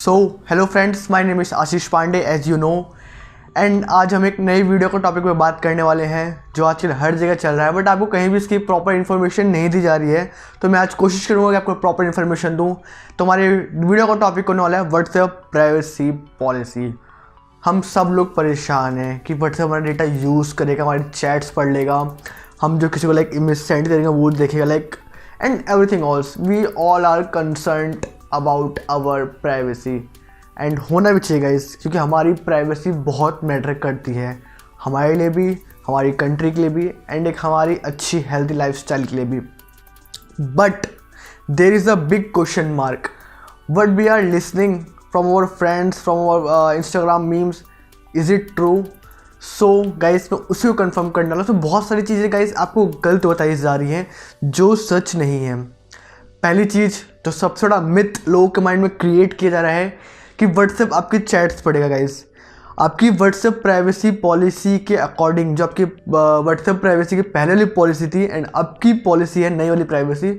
So hello friends, my name is Ashish Pandey as you know. And आज हम एक नई वीडियो को टॉपिक पे बात करने वाले हैं जो आजकल हर जगह चल रहा है, बट आपको कहीं भी इसकी प्रॉपर इन्फॉर्मेशन नहीं दी जा रही है। तो मैं आज कोशिश करूँगा कि आपको प्रॉपर इन्फॉर्मेशन दूँ। तो हमारे वीडियो का टॉपिक होने वाला है व्हाट्सएप प्राइवेसी पॉलिसी। हम सब लोग परेशान हैं कि व्हाट्सएप हमारा डेटा यूज़ करेगा, हमारी चैट्स पढ़ लेगा, हम जो किसी को लाइक इमेज सेंड करेंगे वो देखेगा, like and everything else. We all are concerned about our privacy and होना भी चाहिए गाइस, क्योंकि हमारी प्राइवेसी बहुत मैटर करती है हमारे लिए भी, हमारी कंट्री के लिए भी, एंड एक हमारी अच्छी हेल्थी लाइफस्टाइल के लिए भी। But there is a big question mark what we are listening from our friends, from our Instagram memes, is it true? So guys मैं उसी को कंफर्म करने वाला हूँ। तो बहुत सारी चीज़ें गाइस आपको गलत बताई जा रही हैं जो सच नहीं है। पहली चीज़ जो सबसे बड़ा मिथ लोगों के माइंड में क्रिएट किया जा रहा है कि व्हाट्सएप आपकी चैट्स पढ़ेगा। गाइस आपकी व्हाट्सएप प्राइवेसी पॉलिसी के अकॉर्डिंग, जो आपकी व्हाट्सएप प्राइवेसी की पहले वाली पॉलिसी थी एंड अब की पॉलिसी है नई वाली प्राइवेसी,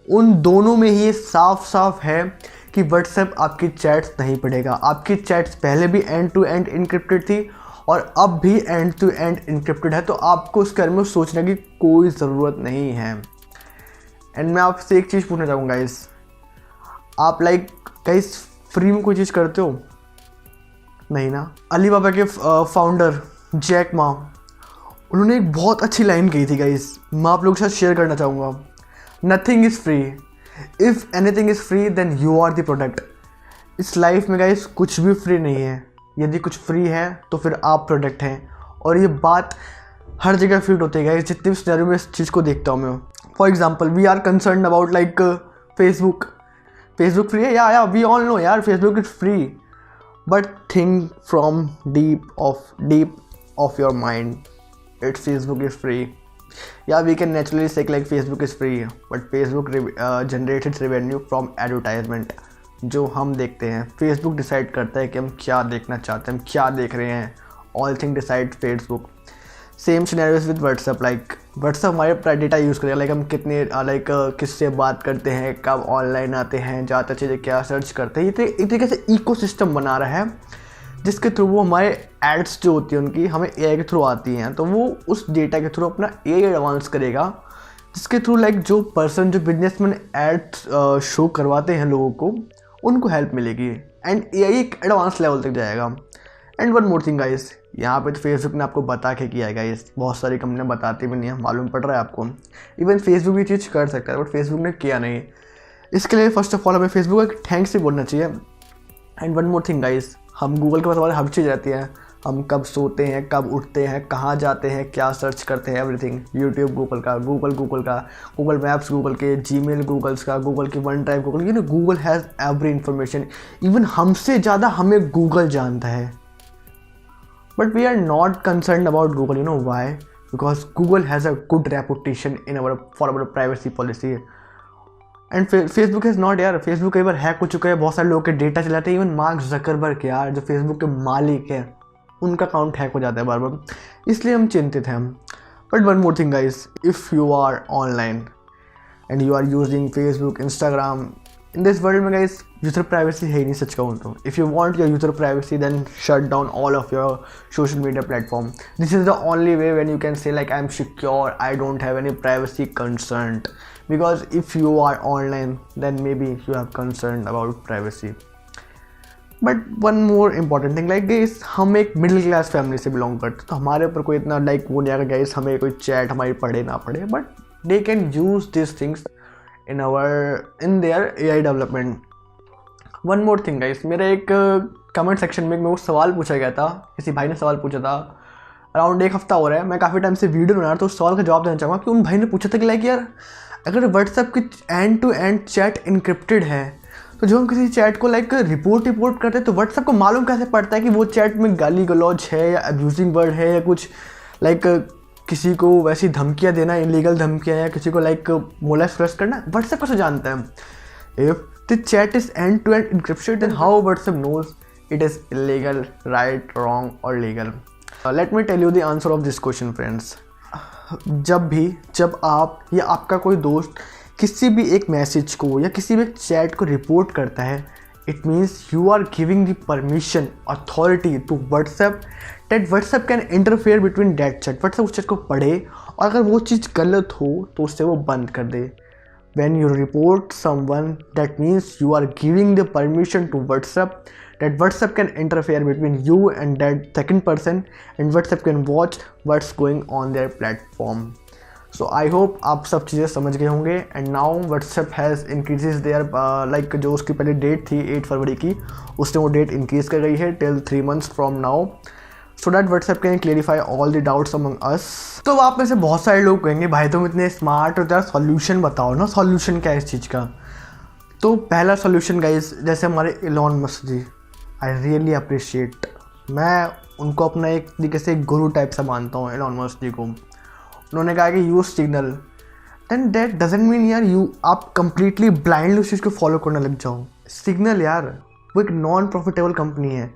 उन दोनों में ही ये साफ साफ है कि व्हाट्सएप आपकी चैट्स नहीं पढ़ेगा। आपकी चैट्स पहले भी एंड टू एंड इनक्रिप्टेड थी और अब भी एंड टू एंड इनक्रिप्टेड है, तो आपको उसके बारे में सोचने की कोई ज़रूरत नहीं है। एंड मैं आपसे एक चीज़ पूछना चाहूँगा गाइस, आप लाइक गाइस फ्री में कोई चीज़ करते हो? नहीं ना। अलीबाबा के फाउंडर जैक मा, उन्होंने एक बहुत अच्छी लाइन कही थी गाइस, मैं आप लोगों के साथ शेयर करना चाहूँगा। Nothing is free, if anything is free then you are the product. इस लाइफ में गाइस कुछ भी फ्री नहीं है, यदि कुछ फ्री है तो फिर आप प्रोडक्ट हैं। और ये बात हर जगह फीट होती है गाइस, जितने भी सिनेरियो में इस चीज़ को देखता हूँ मैं। For example we are concern about like Facebook free है, या वी ऑल नो यार Facebook is free, but think from deep of your mind, it's Facebook is free. Yeah, we can naturally say like Facebook is free, but Facebook generates its revenue from advertisement जो हम देखते हैं। Facebook decide करता है कि हम क्या देखना चाहते हैं, हम क्या देख रहे हैं। All thing decide Facebook। Same scenarios with WhatsApp, like WhatsApp हमारे डेटा यूज़ करेगा, लाइक हम कितने किससे बात करते हैं, कब ऑनलाइन आते हैं, ज़्यादातर चीज़ें क्या सर्च करते हैं। ये एक तरीके से इकोसिस्टम बना रहा है जिसके थ्रू वो हमारे एड्स जो होती हैं उनकी हमें एआई के थ्रू आती हैं, तो वो उस डेटा के थ्रू अपना एआई एडवांस करेगा, जिसके थ्रू लाइक जो पर्सन जो बिजनेसमैन एड्स शो करवाते हैं लोगों को, उनको हेल्प मिलेगी एंड एआई एक एडवांस लेवल तक जाएगा। And one more thing guys, यहाँ पे तो फेसबुक ने आपको बता के किया है गाइस, बहुत सारी कंपनियाँ बताती भी नहीं है, मालूम पड़ रहा है आपको। इवन फेसबुक ये चीज़ कर सकता है बट फेसबुक ने किया नहीं। इसके लिए फर्स्ट ऑफ ऑल हमें फेसबुक का थैंक्स भी बोलना चाहिए। And one more thing guys, हम गूगल के पास हमारी हर चीज़ रहती है, हम कब सोते हैं, कब उठते हैं, कहाँ जाते हैं, क्या सर्च करते हैं, एवरीथिंग। यूट्यूब गूगल का, गूगल मैप्स गूगल के, जीमेल गूगल्स का, गूगल की one drive Google, you know Google has every information. Even हमसे ज़्यादा हमें गूगल जानता है, but we are not concern about Google. You know why? Because Google has a good reputation for our privacy policy. And Facebook is not यार। Facebook कई बार hack हो चुका है, बहुत सारे लोगों के डेटा चलाते हैं। इवन मार्क ज़करबर्ग यार, जो फेसबुक के मालिक हैं, उनका अकाउंट हैक हो जाता है बार बार, इसलिए हम चिंतित हैं। But one more thing guys, if you are online and you are using Facebook, Instagram, in this world में गाइस यूज़र प्राइवेसी है ही नहीं, सच कहूँ तो। If you want your user privacy then shut down all of your social media platform. This is the only way when you can say like I am secure, I don't have any privacy concern. Because if you are online then maybe you have concerned about privacy. But one more important thing, like guys, हम एक middle class family से belong करते हैं, तो हमारे ऊपर कोई इतना लाइक वो नहीं आएगा गाइस हमें कोई चैट हमारी पढ़े ना पढ़े, but they can use this things in their AI development. One more thing guys, मेरा एक कमेंट सेक्शन में मेरे को सवाल पूछा गया था, किसी भाई ने सवाल पूछा था, अराउंड एक हफ्ता हो रहा है, मैं काफ़ी टाइम से वीडियो बना रहा था, तो उस सवाल का जवाब देना चाहूँगा कि उन भाई ने पूछा था कि लाइक यार अगर व्हाट्सएप की end to end chat encrypted है, तो जो हम किसी चैट को लाइक रिपोर्ट करते हैं, तो व्हाट्सएप को मालूम कैसे पड़ता है कि वो चैट में गाली गलौज है या अब्यूजिंग वर्ड है या कुछ लाइक किसी को वैसी धमकियाँ देना, इलीगल धमकियाँ, या किसी को लाइक मोलेस्ट करना, व्हाट्सएप कैसे जानता है? If the chat is end to end encrypted then how WhatsApp knows it is illegal, right, wrong और legal? Let me tell you the answer of this question friends. जब आप या आपका कोई दोस्त किसी भी एक मैसेज को या किसी भी चैट को रिपोर्ट करता है, It means you are giving the permission, authority to WhatsApp that WhatsApp can interfere between that chat. WhatsApp उस चीज़ को पढ़े और अगर वो चीज़ गलत हो तो उससे वो बंद कर दे. When you report someone, that means you are giving the permission to WhatsApp that WhatsApp can interfere between you and that second person, and WhatsApp can watch what's going on their platform. So I hope आप सब चीज़ें समझ गए होंगे. And now WhatsApp has increases their like जो उसकी पहले date थी 8 फरवरी की, उसने वो डेट इंक्रीज़ कर गई है till 3 months from now, so that WhatsApp can clarify all the doubts among us. तो आप में से बहुत सारे लोग कहेंगे भाई तुम इतने स्मार्ट हो, जरा सॉल्यूशन बताओ ना, सॉल्यूशन क्या है इस चीज़ का. तो पहला सॉल्यूशन गाइस, जैसे हमारे Elon Musk ji, I really appreciate, मैं उनको अपना एक तरीके से गुरु टाइप से मानता हूँ इलॉन मस्क जी को. उन्होंने कहा कि use Signal, than that doesn't mean यार आप कंप्लीटली ब्लाइंडली उस चीज़ को फॉलो करने लग जाओ. सिग्नल यार वो एक नॉन प्रॉफिटेबल कंपनी है,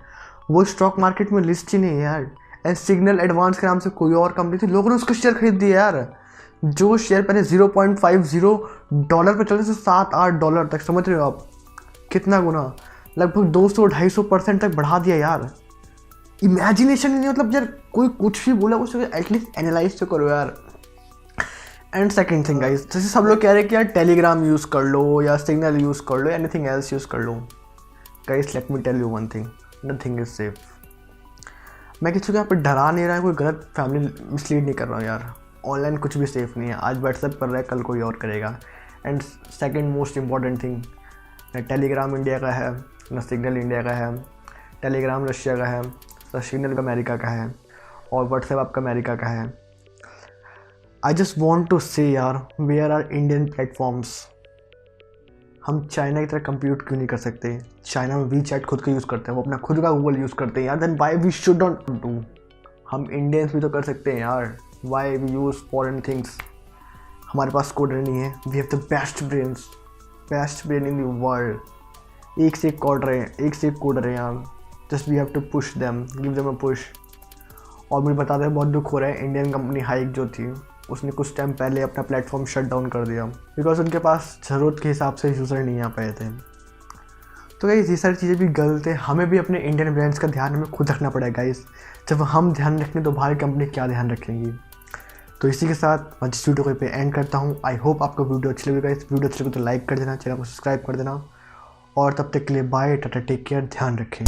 वो स्टॉक मार्केट में लिस्ट ही नहीं है यार. एंड सिग्नल एडवांस के नाम से कोई और कंपनी थी, लोगों ने उसका शेयर खरीद दिया यार. जो शेयर पहले $0.50 पर चलते थे $7-8 तक, समझ रहे हो आप कितना गुना, लगभग 200-250% तक बढ़ा दिया यार. इमेजिनेशन नहीं, मतलब यार कोई कुछ भी बोला उसको एटलीस्ट एनालाइज तो करो यार. एंड सेकंड थिंग गाइस, जैसे सब लोग कह रहे हैं कि यार टेलीग्राम यूज़ कर लो या सिग्नल यूज़ कर लो, एनीथिंग एल्स यूज़ कर लो. Guys let me tell you one thing, nothing is safe. मैं किसी को यहाँ पर डरा नहीं रहा है, कोई गलत फैमिली मिसलीड नहीं कर रहा हूँ यार. ऑनलाइन कुछ भी सेफ़ नहीं है. आज व्हाट्सएप कर रहा है, कल कोई और करेगा. And second most important thing, न टेलीग्राम इंडिया का है, न सिग्नल इंडिया का है. टेलीग्राम रशिया का है, सिग्नल का अमेरिका का है, और व्हाट्सएप आपका अमेरिका का है. आई जस्ट वॉन्ट टू से यार, वेयर आर इंडियन प्लेटफॉर्म्स. हम चाइना की तरह कंप्यूट क्यों नहीं कर सकते? चाइना में WeChat खुद का यूज़ करते हैं, वो अपना खुद का गूगल यूज़ करते हैं यार. Then why we should not do? हम इंडियंस भी तो कर सकते हैं यार. Why we use foreign things? हमारे पास कोडर नहीं है. We have the best brain in the world. एक से एक कोडर हैं यार. Just we have to push them, give them a push. और मुझे बता दें बहुत दुख हो रहा है, इंडियन कंपनी हाइक जो थी उसने कुछ टाइम पहले अपना प्लेटफॉर्म शट डाउन कर दिया बिकॉज उनके पास ज़रूरत के हिसाब से यूज़र नहीं आ पाए थे. तो गाइस ये सारी चीज़ें भी गलत है. हमें भी अपने इंडियन ब्रांड्स का ध्यान हमें खुद रखना पड़ेगा गाइस. जब हम ध्यान रखें तो बाहरी कंपनी क्या ध्यान रखेंगी. तो इसी के साथ मैं इस वीडियो को पे एंड करता हूँ. आई होप आपको वीडियो अच्छी लगेगा. इस वीडियो अच्छी लगे तो लाइक कर देना, चैनल को सब्सक्राइब कर देना, और तब तक के लिए बाय, टाटा, टेक केयर, ध्यान रखें.